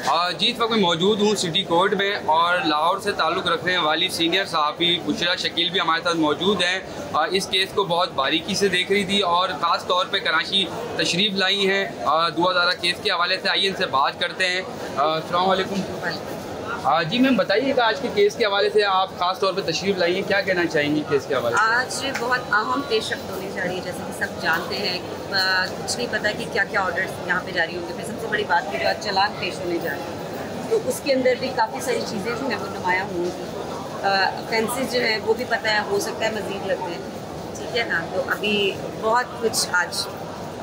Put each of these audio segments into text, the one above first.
जी इस वक्त मैं मौजूद हूँ सिटी कोर्ट में और लाहौर से ताल्लुक़ रखने वाली सीनियर सहाफ़ी बुशरा शकील भी हमारे साथ मौजूद हैं। इस केस को बहुत बारीकी से देख रही थी और ख़ास तौर पे कराची तशरीफ़ लाई हैं दुआ दारा केस के हवाले से। आइए इनसे बात करते हैं। अस्सलाम वालेकुम। जी मैम बताइएगा, आज के केस के हवाले से आप ख़ास तौर पे तशरीफ़ लाई हैं, क्या कहना चाहेंगी केस के हवाले से? आज बहुत अहम पेशरफ्त होने जा रही है, जैसे कि सब जानते हैं। कुछ नहीं पता कि क्या क्या ऑर्डर्स यहाँ पे जारी होंगे। फिर सबसे बड़ी बात की जो आज चालान पेश होने जा रहे हैं, तो उसके अंदर भी काफ़ी सारी चीज़ें जो है वो नुमायाँ होंगी। ऑफेंसेस जो है वो भी पता है, हो सकता है मज़ीद लगते हैं, ठीक है ना। तो अभी बहुत कुछ आज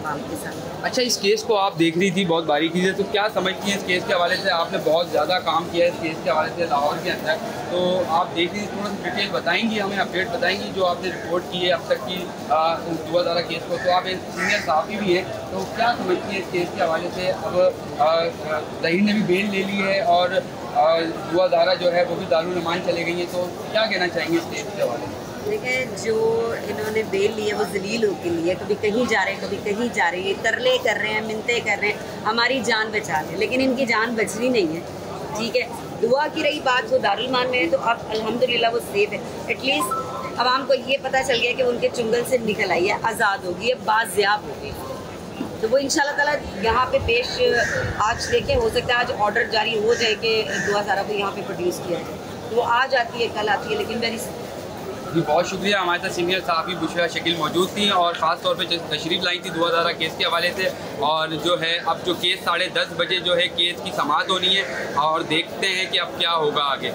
के साथ। अच्छा, इस केस को आप देख रही थी बहुत बारीकी से, तो क्या समझती हैं इस केस के हवाले से? आपने बहुत ज़्यादा काम किया है इस केस के हवाले से लाहौर के अंदर, तो आप देख रही थी, थोड़ा सा डिटेल बताएंगी, हमें अपडेट बताएंगी जो आपने रिपोर्ट की है अब तक की दुआ दारा केस को। तो आप एक सीनियर सहाफ़ी भी हैं, तो क्या समझती हैं इस केस के हवाले से? अब ज़हीर ने भी बेल ले ली है और दुआ दारा जो है वो भी दारुल अमान चले गई हैं, तो क्या कहना चाहेंगे इस केस के हवाले से? देखिए, जो इन्होंने बेल ली है वो जलील होके लिए, कभी कहीं जा रहे हैं कभी कहीं जा रहे हैं, तरले कर रहे हैं, मिन्नतें कर रहे हैं हमारी जान बचा लें, लेकिन इनकी जान बचनी नहीं है, ठीक है। दुआ की रही बात, वो दारुल मान में है तो अब अल्हम्दुलिल्लाह वो सेफ है। एटलीस्ट अब हमको ये पता चल गया कि उनके चुंगल से निकल आई है, आज़ाद होगी, है बाज़याब होगी। तो वो इंशाल्लाह ताला यहाँ पे पेश आज देखें, हो सकता है आज ऑर्डर जारी हो जाए कि दुआ दारा को यहाँ पे प्रोड्यूस किया जाए, तो वो आज आती है कल आती है, लेकिन मेरी जी बहुत शुक्रिया। हमारे साथ सीनियर सहाफ़ी बुशरा शकील मौजूद थी और ख़ास तौर पे तशरीफ़ लाई थी दुआ दारा केस के हवाले से। और जो है अब जो केस 10:30 बजे जो है केस की समाअत होनी है और देखते हैं कि अब क्या होगा आगे।